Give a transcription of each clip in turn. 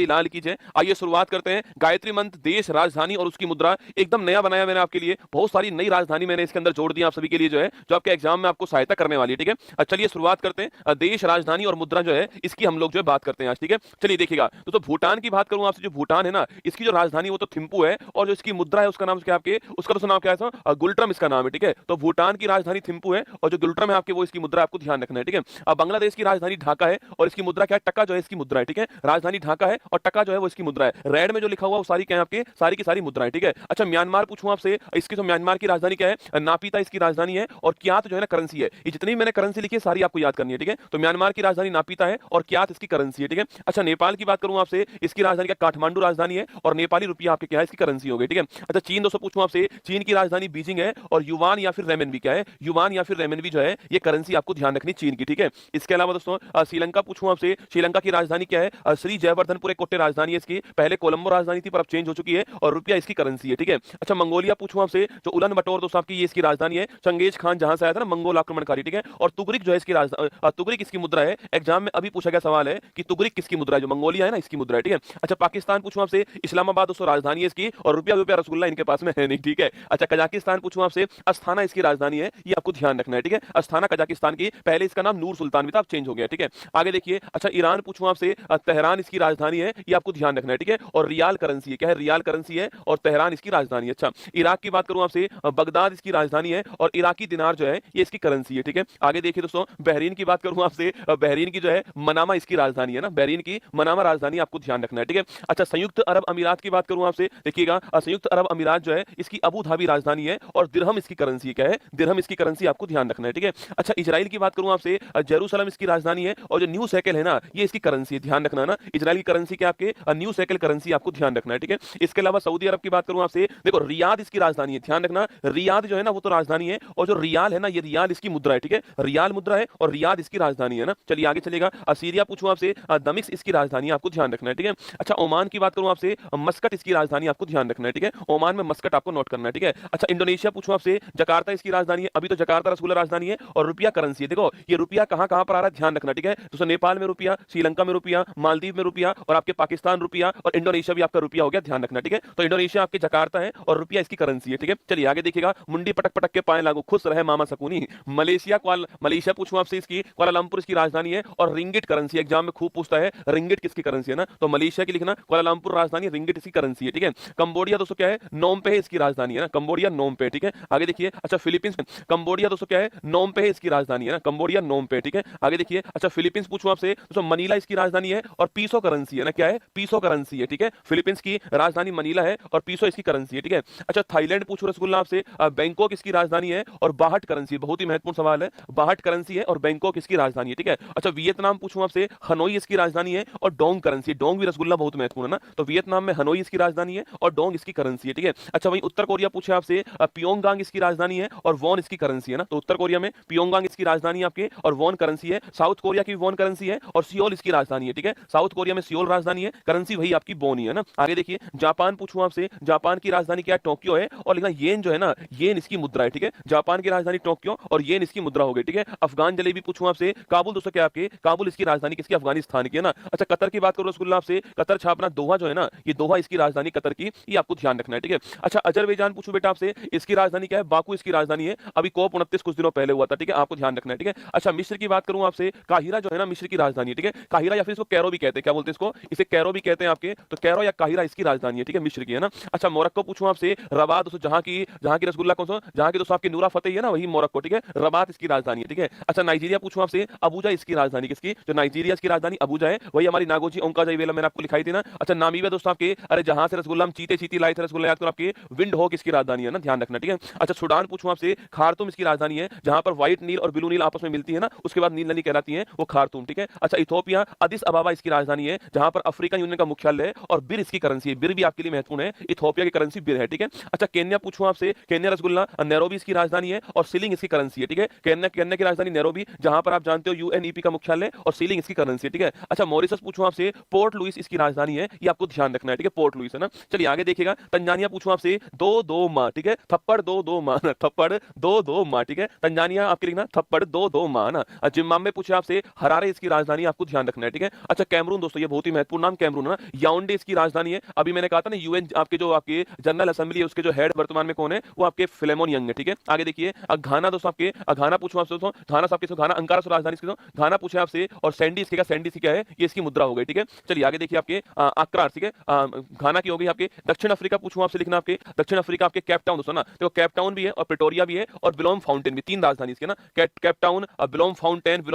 लाल की जय। आइए शुरुआत करते हैं। गायत्री मंत्र, देश, राजधानी और उसकी मुद्रा एकदम नया बनाया मैंने आपके लिए। बहुत सारी नई राजधानी मैंने इसके अंदर जोड़ दी आप सभी के लिए जो है, जो आपके एग्जाम में आपको सहायता करने वाली है। ठीक है, चलिए शुरुआत करते हैं। देश, राजधानी और मुद्रा जो है इसकी हम लोग जो है बात करते हैं आज। ठीक है, चलिए देखिएगा। तो भूटान की बात करूं आपसे, जो भूटान है ना, इसकी जो राजधानी वो तो थिम्पू है, और जो इसकी मुद्रा है उसका नाम क्या आपके, उसका तो नाम क्या है, गुलट्रम इसका नाम है। ठीक है, तो भूटान की राजधानी थिम्पू है और जो गुलट्रम है आपके वो इसकी मुद्रा आपको ध्यान रखना है। ठीक है, अब बांग्लादेश की राजधानी ढाका है और इसकी मुद्रा क्या है, टका जो है इसकी मुद्रा है। ठीक है, राजधानी ढाका है और टका जो है वो इसकी मुद्रा है। रेड में जो लिखा हुआ वो सारी क्या है आपके, सारी की सारी मुद्राएं। ठीक है, अच्छा म्यांमार पूछूं आपसे, इसकी जो म्यांमार की राजधानी क्या है, नापीता इसकी राजधानी है, और क्यात जो है ना करेंसी है। ये जितनी मैंने करेंसी लिखी है सारी आपको याद करनी है। ठीक है, तो म्यांमार की राजधानी नापीता है और क्यात इसकी करेंसी है। ठीक है, अच्छा नेपाल की बात करूं आपसे, इसकी राजधानी क्या काठमांडू राजधानी है और नेपाली रुपया आपके क्या है, इसकी करेंसी हो गई। ठीक है, अच्छा चीन दोस्तों पूछूं आपसे, चीन की राजधानी बीजिंग है और युवान या फिर रेमनबी क्या है, युवान या फिर रेमनबी जो है ये करेंसी आपको ध्यान रखनी चीन की। ठीक है, इसके अलावा दोस्तों श्रीलंका पूछूं आपसे, श्रीलंका की राजधानी क्या है, श्री जयवर्धनपुरे कोट्टे राजधानी है इसकी। पहले कोलंबो राजधानी थी पर अब चेंज हो चुकी है और रुपया इसकी करेंसी है। ठीक है, अच्छा मंगोलिया पूछूं आपसे, जो उलन बटोर दोस्तों आपकी ये इसकी राजधानी है। चंगेज खान जहां से आया था ना मंगोल आक्रमणकारी। ठीक है, और तुगरिक जो है इसकी राजधानी, तुगरिक इसकी मुद्रा है। एग्जाम में अभी पूछा गया सवाल है कि तुगरिक किसकी मुद्रा है, जो मंगोलिया है ना इसकी मुद्रा है। ठीक है, अच्छा पाकिस्तान पूछूं आपसे, इस्लामाबाद दोस्तों राजधानी है इसकी और रुपया रुपया रसगुल्ला इनके पास में है नहीं। ठीक है, अच्छा कजाकिस्तान पूछूं आपसे, अस्थाना इसकी राजधानी है, ये आपको ध्यान रखना है। ठीक है, अस्थाना कजाकिस्तान की, पहले इसका नाम नूर सुल्तान भी था, अब चेंज हो गया। ठीक है, आगे देखिए। अच्छा ईरान पूछूं आपसे, तेहरान इसकी राजधानी है, ये आपको ध्यान रखना है। ठीक है, और रियाल करेंसी है, क्या है, रियाल करेंसी है और तेहरान इसकी राजधानी है। अच्छा इराक की बात करूं आपसे, बगदाद इसकी राजधानी है और इराकी दिनार जो है ये इसकी करेंसी है। ठीक है, आगे देखिए दोस्तों, बहरीन की बात करूं आपसे, बहरीन की जो है मनामा इसकी राजधानी है ना, बहरीन की मनामा राजधानी आपको ध्यान रखना है। ठीक है, अच्छा संयुक्त अरब अमीरात की बात करूं आपसे, देखिएगा संयुक्त अरब अमीरात जो है इसकी अबू धाबी राजधानी है और दिरहम इसकी करेंसी क्या है, दिरहम इसकी करेंसी आपको ध्यान रखना है। ठीक है, अच्छा इजराइल की बात करूं आपसे, जेरूसलम इसकी राजधानी है और जो न्यू साइकिल है ना ये इसकी करेंसी है, ध्यान रखना है ना, इजराइल की करेंसी क्या आपके, न्यू साइकिल करेंसी आपको ध्यान रखना है। ठीक है, इसके अलावा सऊदी अरब की बात करूं आपसे, देखो रियाद इसकी राजधानी है, ध्यान रखना, रियाद जो है ना वो तो राजधानी है और जो रियाल है ना ये रियाल इसकी मुद्रा है। ठीक है, रियाल मुद्रा है और रियाद इसकी राजधानी है ना। चलिए आगे चलेगा। सीरिया पूछूं आपसे, दमिश्क इसकी राजधानी है, आपको ध्यान रखना है। ठीक है, अच्छा ओमान की बात करूं आपसे, मस्कट इसकी राजधानी आपको ध्यान रखना है। ठीक है, ओमान में मस्कट आपको नोट करना है। ठीक है, अच्छा इंडोनेशिया पूछूं आपसे, जकार्ता इसकी राजधानी है, अभी तो जकार्ता रसगुल्ला राजधानी है और रुपया करेंसी है। देखो ये रुपया कहां कहां पर आ रहा है ध्यान रखना। ठीक है, तो नेपाल में रुपया, श्रीलंका में रुपया, मालदीव में रुपया और आपके पाकिस्तान रुपया और इंडोनेशिया भी आपका रुपया हो गया, ध्यान रखना। ठीक है, तो इंडोनेशिया आपके जकार्ता है और रुपया इसकी करेंसी है। ठीक है, चलिए आगे देखिएगा। मुंडी पटक पटक के पाए लागू, खुश रहे मामा सकूनी। मलेशिया पूछूं आपसे, इसकी कुआलालंपुर इसकी राजधानी है और रिंगिट करेंसी, एग्जाम में खूब पूछता है रिंगिट किसकी करेंसी है ना, तो मलेशिया की लिखना, कुआलालंपुर राजधानी, रिंगिट इसकी करेंसी है। ठीक है, कंबोडिया दोस्तों क्या है, नोम पे है इसकी राजधानी है ना, कंबोडिया नोम पे। ठीक है, आगे देखिए। अच्छा फिलीपींस, कंबोडिया दोस्तों क्या है, नोम पे है इसकी राजधानी है ना, कंबोडिया नोम पे। ठीक है, आगे देखिए। अच्छा फिलीपींस पूछूं आपसे दोस्तों, मनीला इसकी राजधानी है और पीसो करेंसी है ना, क्या है, पीसो करेंसी है। ठीक है, फिलीपींस की राजधानी मनीला है और पीसो इसकी करेंसी है। ठीक है, अच्छा थाईलैंड पूछो रसगुल्ला आपसे, बैंकॉक इसकी राजधानी है और बाहट करेंसी, बहुत ही महत्वपूर्ण सवाल है, बाहट करेंसी है और बैंकॉक इसकी राजधानी है। ठीक है, अच्छा वियतनाम पूछूं आपसे, हनोई इसकी राजधानी है और डोंग करेंसी, डोंग भी रसगुल्ला बहुत महत्वपूर्ण है ना, तो वियतनाम में हनोई इसकी राजधानी है और डोंग इसकी करेंसी है। ठीक है, अच्छा वहीं उत्तर कोरिया पूछे आपसे, पियोंगयांग इसकी राजधानी है और वॉन इसकी करेंसी है ना, तो उत्तर कोरिया में पियोंगयांग इसकी राजधानी आपके और वॉन करेंसी है। साउथ कोरिया की वॉन करेंसी है और सियोल इसकी राजधानी है। ठीक है, साउथ कोरिया में सियोल राजधानी है, करेंसी वही आपकी वॉन ही है ना। आगे देखिए, जापान पूछूं आपसे, जापान की राजधानी क्या है, टोक्यो है और लिखना येन जो है ना, येन इसकी मुद्रा है। ठीक है, जापान की राजधानी टोक्यो और येन इसकी मुद्रा हो गई। ठीक है, अफगान जलेबी पूछूं आपसे, काबुल दोस्तों क्या आपके, काबुल इसकी राजधानी किसकी, अफगानिस्तान की है ना। अच्छा कतर की बात करो रसगुल्ला आपसे, कतर छापना, दोहा जो है ना ये दोहा इसकी राजधानी कतर की, ये आपको ध्यान रखना है। ठीक है, अच्छा अजरबैजान पूछूं बेटा आपसे, इसकी राजधानी क्या है, बाकू इसकी राजधानी है, अभी कोप 29 कुछ दिनों पहले हुआ था। ठीक है, आपको ध्यान रखना है। ठीक है, अच्छा मिस्र की बात करूं आपसे, काहिरा जो है ना मिस्र की राजधानी है। ठीक है, काहिरा या फिर इसको कैरो भी कहते हैं, क्या बोलते हैं इसको, इसे कैरो भी कहते हैं आपके, तो कैरो या काहिरा इसकी राजधानी है। ठीक है, मिस्र की है ना। अच्छा मोरक्को पूछूं आपसे, रबात दोस्तों जहां की रसगुल्ला कौन सा, जहां की दोस्तों आपकी नूरा फतेही है ना, वही मोरक्को। ठीक है, रबात इसकी राजधानी है। ठीक है, अच्छा नाइजीरिया पूछूं आपसे, अबूजा इसकी राजधानी किसकी, जो नाइजीरिया इसकी राजधानी अबूजा है, वही हमारी नागोजी ओंकाजाईवेला मैंने आपको लिखाई थी ना। अच्छा नामीबिया दोस्तों आपके, अरे जहां से रसगुल्ला हम चीते चीती लाए थे रसगुल्ला, याद करो आपके विंड होक इसकी राजधानी है ना, ध्यान रखना। ठीक है, अच्छा सूडान पूछूं आपसे, खार्तूम इसकी राजधानी है, जहां पर व्हाइट नील और ब्लू नील आपस में मिलती है ना, उसके बाद नील नदी कहलाती है वो खार्तूम। ठीक है, अच्छा इथोपिया, अदिस अबाबा इसकी राजधानी है, जहां पर अफ्रीकन यूनियन का मुख्यालय है और बिर इसकी करेंसी है, बिर भी आपके लिए महत्वपूर्ण है, इथोपिया की करेंसी बिर है। ठीक है, अच्छा केन्या पूछूं आपसे, केन्या रसगुल्ला, नैरोबी इसकी राजधानी है और सीलिंग इसकी करेंसी है। ठीक है, केन्या की राजधानी नैरोबी, जहां पर आप जानते हो यूएनईपी का मुख्यालय और सीलिंग इसकी करेंसी है। ठीक है, अच्छा मॉरिशस पूछूं आपसे, पोर्ट लुइस इसकी राजधानी है, ये आपको ध्यान रखना है। ठीक है, पोर्ट लुइस है ना। चलिए आगे देखिएगा, तंजानिया पूछूं आपसे, दो दो माह। ठीक है, थप्पड़ दो दो माह ना, थप्पड़ दो दो माह। ठीक है, तंजानिया आपके लिखना थप्पड़ दो दो माह ना। जिम्बाब्वे पूछे आपसे, हरारे इसकी राजधानी, आपको ध्यान रखना है। ठीक है, अच्छा कैमरून दोस्तों ये बहुत ही महत्वपूर्ण पूर्ण नाम कैमरून है ना। याओंडे इसकी राजधानी है। अभी मैंने कहा था ना यूएन आपके जो आपके जनरल असेंबली है उसके जो हेड वर्तमान में कौन है, वो आपके फिलेमोन यंग है, ठीक है। आगे देखिए घाना दोस्तों आपके घाना पूछूं आपसे दोस्तों, घाना आपके घाना अंकारा राजधानी इसकी घाना पूछे आपसे, और सैंडी इसकी सैंडी क्या है, ये इसकी मुद्रा हो गई, ठीक है। चलिए आगे देखिए आपके आक्रा, ठीक है, घाना की हो गई आपके। दक्षिण अफ्रीका पूछूं आपसे, लिखना आपके दक्षिण अफ्रीका आपके कैप टाउन दोस्तों ना, तो कैप टाउन भी है और प्रिटोरिया भी है और बिलोम फाउंटेन भी, तीन राजधानी इसके ना, कैप टाउन, बिलोम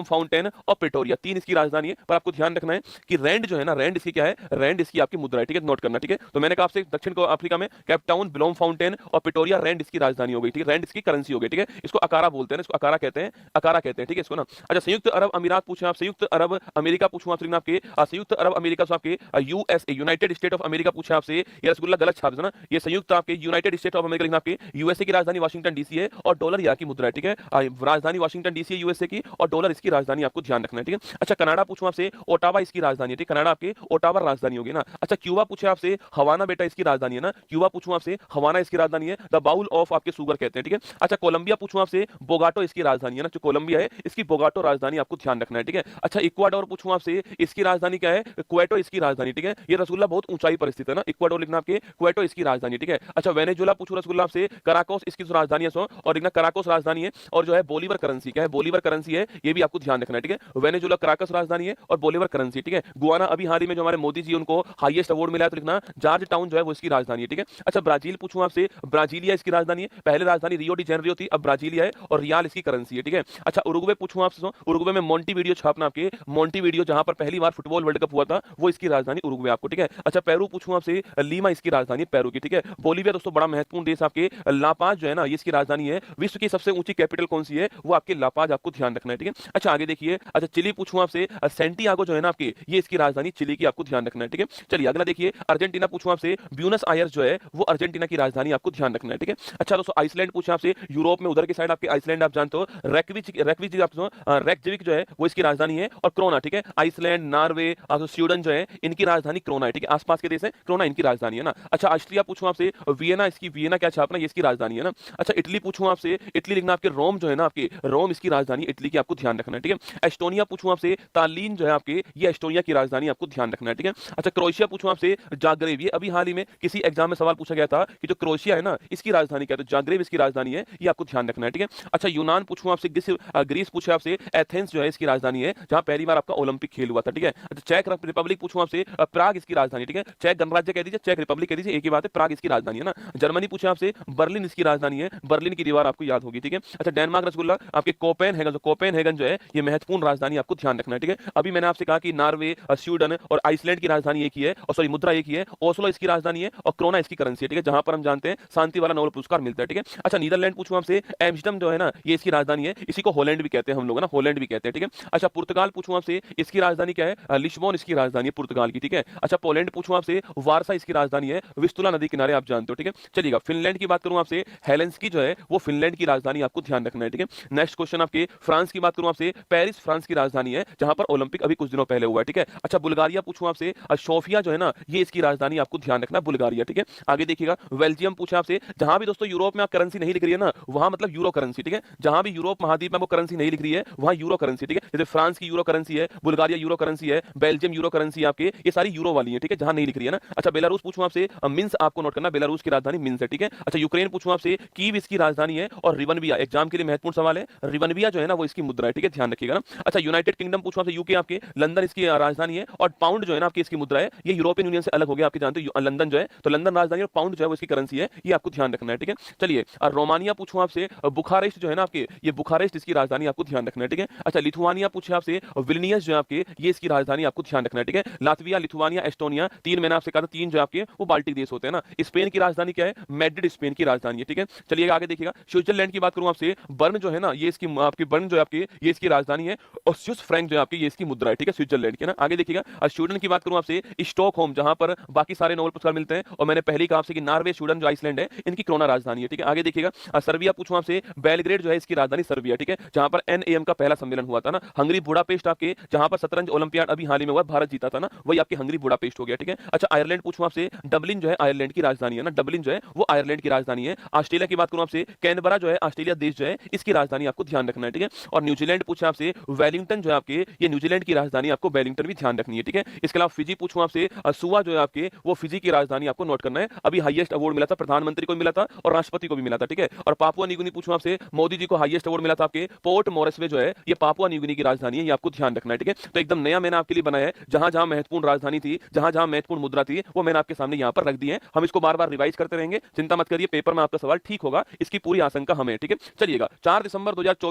फाउंटेन और प्रिटोरिया, तीन इसकी राजधानी है। पर आपको ध्यान रखना है कि रैंड जो है ना, रैंड इसकी क्या है, रैंड इसकी आपकी मुद्रा है, ठीक है, नोट करना, ठीक है। तो मैंने कहा आपसे दक्षिण को अफ्रीका में कैप टाउन, बिलोम फाउंटेन और प्रिटोरिया रैंड इसकी राजधानी हो गई, ठीक है, रैंड इसकी करेंसी हो गई, ठीक है। इसको अकारा बोलते हैं, इसको अकारा कहते हैं, अकारा कहते हैं, ठीक है इसको ना। अच्छा संयुक्त अरब अमीरात पूछे आप, संयुक्त अरब अमेरिका पूछूं आपसे आपके, संयुक्त अरब अमेरिका से आपके USA, United state of America पूछे आपसे, ये रसगुल्ला गलत छाप है ना, ये संयुक्त आपके यूनाइटेड स्टेट ऑफ अमेरिका लिखना आपके, यूएसए की राजधानी वाशिंगटन डीसी है और डॉलर यहाँ की मुद्रा है, ठीक है, राजधानी वाशिंगटन डीसी है यूएसए की और डॉलर इसकी राजधानी, आपको ध्यान रखना है, ठीक है। अच्छा कनाडा पूछूं आपसे, ओटावा इसकी राजधानी है, ठीक, कनाडा आपके ओटावा राजधानी होगी ना। अच्छा क्यूबा पूछे आपसे, हवाना बेटा इसकी राजधानी है ना, क्यूबा पूछूं आपसे, हवाना इसकी राजधानी है, द बाउल ऑफ आपके सुगर कहते हैं, ठीक है। अच्छा कोलंबिया पूछूं आपसे, बोगाटो इसकी राजधानी है ना, जो कोलंबिया है इसकी बोगाटो राजधानी, आपको ध्यान रखना है, ठीक है। अच्छा इक्वाडोर पूछूं आपसे, इसकी राजधानी क्या है, क्वेटो इसकी राजधानी, ठीक है। ये रसगुल्ला बहुत ऊंचाई पर स्थित है ना, इक्वाडोर लिखना आपके, क्वेटो इसकी राजधानी, ठीक है। अच्छा वेनेजुएला पूछूं रसगुल्ला आपसे, कराकोस इसकी राजधानी है, और लिखना कराकोस राजधानी है, और जो है बोलीवर करेंसी क्या है, बोलीवर करेंसी है, ये भी आपको ध्यान रखना है, ठीक है। वेनेजुएला कराकस राजधानी है और बोलीवर करेंसी, ठीक है। गुआना अभी हाल ही में जो हमारे मोदी जी उनको हाईएस्ट अवार्ड मिला है, तो लिखना जॉर्ज टाउन जो है वो इसकी राजधानी है, ठीक है। अच्छा ब्राजील पूछूं आपसे, ब्राजीलिया इसकी राजधानी है, पहले राजधानी रियो डी जेनेरियो थी, अब ब्राजीलिया है और रियाल इसकी करेंसी है, ठीक है। अच्छा उरुग्वे पूछूं आपसे, उरुग्वे में मोंटीवीडियो छापना आपके, मोंटीवीडियो जहां पर पहली बार फुटबॉल वर्ल्ड कप हुआ था, वो इसकी राजधानी उरुग्वे आपको, ठीक है। अच्छा पेरू पूछूं आपसे, लीमा इसकी राजधानी पेरू की, ठीक है। बोलीविया दोस्तों बड़ा महत्वपूर्ण देश आपके, लापाज जो है ना ये इसकी राजधानी है। विश्व की सबसे ऊंची कैपिटल कौन सी है, वो आपके लापाज, आपको ध्यान रखना है, ठीक है। अच्छा आगे देखिए, अच्छा चिली पूछूं आपसे, सेंटियागो जो है ना आपकी, ये इसकी राजधानी चिली की, आपको ध्यान रखना है, ठीक है। चलिए अगला देखिए, अर्जेंटीना पूछूं आपसे, ब्यूनस आयर्स जो है वो अर्जेंटीना की राजधानी, आपको ध्यान रखना है, ठीक है। अच्छा दोस्तों आइसलैंड पूछे आपसे, यूरोप में उधर की साइड आपके आइसलैंड आप जानते हो, रेकविक जो है वो इसकी राजधानी है, और क्रोना, ठीक है। आइसलैंड, नॉर्वे, स्वीडन जो है इनकी राजधानी क्रोना है, ठीक है, आसपास के देश है, क्रोना इनकी राजधानी है ना। अच्छा ऑस्ट्रिया पूछूं आपसे, वियना इसकी, वियना क्या छापना, ये इसकी राजधानी है ना। अच्छा इटली पूछूं आपसे, इटली लिखना आपके, रोम जो है ना आपके, रोम इसकी राजधानी इटली की, आपको ध्यान रखना है, ठीक है। एस्टोनिया पूछूं आपसे, तालीन जो है आपके, ये एस्टोनिया की राजधानी, आपको ध्यान रखना है, ठीक है। अच्छा क्रोएशिया पूछूं आपसे, जाग्रेब, ये अभी हाल ही में किसी एग्जाम में सवाल पूछा गया था कि जो क्रोएशिया है ना इसकी राजधानी क्या है, तो जाग्रेब इसकी राजधानी है, ये आपको ध्यान रखना है, ठीक है। अच्छा यूनान पूछूं आपसे, ग्रीस पूछे आपसे, एथेंस जो है इसकी राजधानी है, जहां पहली बार आपका ओलंपिक खेल हुआ था, ठीक है। अच्छा चेक रिपब्लिक पूछूं आपसे, प्राग इसकी राजधानी, ठीक है, चेक गणराज्य कह दीजिए, चेक रिपब्लिक कह दीजिए, एक ही बात है, प्राग इसकी राजधानी है ना। जर्मनी पूछे आपसे, बर्लिन इसकी राजधानी है, बर्लिन की दीवार आपको याद होगी, ठीक है। अच्छा डेनमार्क रसगुल्ला आपके, कोपेनहेगन जो है ये महत्वपूर्ण राजधानी, आपको ध्यान रखना है, ठीक है। अभी मैंने आपसे कहा कि नॉर्वे, स्वीडन और आइसलैंड की राजधानी एक ही है, और सॉरी मुद्रा एक ही है, ओस्लो इसकी राजधानी है और क्रोना इसकी करेंसी है, ठीक है, जहां पर हम जानते हैं शांति वाला नोबेल पुरस्कार मिलता है, ठीक है। अच्छा नीदरलैंड पूछूं आपसे, एम्स्टर्डम जो है ना ये इसकी राजधानी है, इसी को हॉलैंड भी कहते हैं हम लोग ना, हॉलैंड भी कहते हैं, ठीक है। अच्छा पुर्तगाल पूछूं आपसे, इसकी राजधानी क्या है, लिस्बोन इसकी राजधानी है पुर्तगाल की, ठीक है। अच्छा पोलैंड पूछूं आपसे, वारसा इसकी राजधानी है, विस्तुला नदी किनारे आप जानते हो, ठीक है। चलिएगा फिनलैंड की बात करूं आपसे, हेलेंस्की जो है वो फिनलैंड की राजधानी, आपको ध्यान रखना है, ठीक है। नेक्स्ट क्वेश्चन आपके, फ्रांस की बात करूं आपसे, पेरिस फ्रांस की राजधानी है, जहां पर ओलंपिक अभी कुछ दिनों पहले हुआ है, ठीक है। अच्छा बुल्गारिया पूछूं आपसे, सोफिया जो है ना ये इसकी राजधानी, आपको ध्यान रखना बुल्गारिया, ठीक है। आगे देखिएगा बेल्जियम पूछे आपसे, जहां भी दोस्तों यूरोप में आप करेंसी नहीं लिख रही है ना, वहां मतलब यूरो करेंसी, ठीक है, जहां भी यूरोप महाद्वीप में वो करेंसी नहीं लिख रही है वहां यूरो करेंसी, ठीक है। जैसे फ्रांस की यूरो करेंसी है, बुल्गारिया यूरो करेंसी है, बेल्जियम यूरो करेंसी आपके, ये सारी यूरो वाली है, ठीक है, जहां नहीं लिख रही है ना। अच्छा बेलारूस पूछूं आपसे, मिन्स आपको नोट करना, बेलारूस की राजधानी मिन्स है, ठीक है। अच्छा यूक्रेन पूछूं आपसे, कीव इसकी राजधानी है और रिवनविया, एग्जाम के लिए महत्वपूर्ण सवाल है, रिवनविया जो है ना वो इसकी मुद्रा है, ठीक है, ध्यान रखिएगा ना। अच्छा यूनाइटेड किंगडम पूछूं आपसे, यूके आपके, लंदन इसकी राजधानी है और पाउंड जो है ना आपकी इसकी मुद्रा है, ये यूरोपियन यूनियन से अलग हो गया, आपके जानते हो लंदन जो है, तो लंदन राजधानी और पाउंड जो है वो इसकी करेंसी है, ये आपको ध्यान रखना है, ठीक है। चलिए रोमानिया पूछूं आपसे, बुखारेस्ट जो है ना आपके, ये बुखारेस्ट इसकी राजधानी, आपको ध्यान रखना है, ठीक है। अच्छा लिथुआनिया पूछे आपसे, विल्नियस जो है आपके, ये इसकी राजधानी, आपको ध्यान रखना है, ठीक है। लातविया, लिथुआनिया, एस्टोनिया, तीन मैंने आपसे कहा था, तीन जो आपके वो बाल्टिक देश होते हैं ना। स्पेन की राजधानी क्या है, मैड्रिड स्पेन की राजधानी है, ठीक है। चलिए आगे देखिएगा, स्विट्जरलैंड की बात करूं आपसे, बर्न जो है ना ये इसकी आपकी, बर्न जो है आपकी ये इसकी राजधानी है, और स्विस फ्रैंक जो है आपकी ये इसकी मुद्रा है, ठीक है, स्विट्जरलैंड की ना। आगे देखिएगा स्वीडन की बात करूं आपसे, स्टॉकहोम जहां पर बाकी सारे नोबेल पुरस्कार मिलते हैं, और मैंने पहले कहा आपसे कि नॉर्वे, स्वीडन जो आइसलैंड है इनकी क्रोना राजधानी है, ठीक है। आगे देखिएगा सर्बिया पूछूं आपसे, बेलग्रेड जो है इसकी राजधानी सर्बिया, ठीक है, जहां पर एनएएम का पहला सम्मेलन हुआ था ना। हंगरी बुडापेस्ट आपके, जहां पर शतरंज ओलंपियाड अभी हाल ही में हुआ, भारत जीता था ना, वही आपकी हंगरी बुडापेस्ट हो गया, ठीक है। अच्छा आयरलैंड पूछूं आपसे, डबलिन जो है आयरलैंड की राजधानी है ना, डबलिन जो है वो आयरलैंड की राजधानी है। ऑस्ट्रेलिया की बात करूं आपसे, कैनबरा जो है ऑस्ट्रेलिया देश जो है इसकी राजधानी, आपको ध्यान रखना है, ठीक है। और न्यूजीलैंड पूछे आपसे, वेलिंगटन जो है आपके, ये न्यूजीलैंड की राजधानी, आपको वेलिंगटन भी ध्यान रखनी है, ठीक है। ठीक है। इसके अलावा फिजी पूछूं आपसे, सुआ जो है आपके, वो फिजी की राजधानी आपको नोट करना है। अभी हाईएस्ट अवार्ड मिला था, प्रधानमंत्री को भी मिला था और राष्ट्रपति को भी मिला था, ठीक है। और पापुआ न्यूगिनी पूछूं आपसे, मोदी जी को हाईएस्ट अवार्ड मिला था आपके पोर्ट मोरेस्बे जो है, ये पापुआ न्यूगिनी की राजधानी है, ये आपको ध्यान रखना है, ठीक है। तो एकदम नया मैंने आपके लिए बनाया है, जहां जहां महत्वपूर्ण राजधानी थी, जहां जहां महत्वपूर्ण मुद्रा थी, वो मैंने आपके सामने यहां पर रख दी है। हम इसको बार बार रिवाइज करते रहेंगे, चिंता मत करिए, पेपर में आपका सवाल ठीक होगा, इसकी पूरी आशंका हमें, ठीक है। चलिएगा, 4 दिसंबर 2024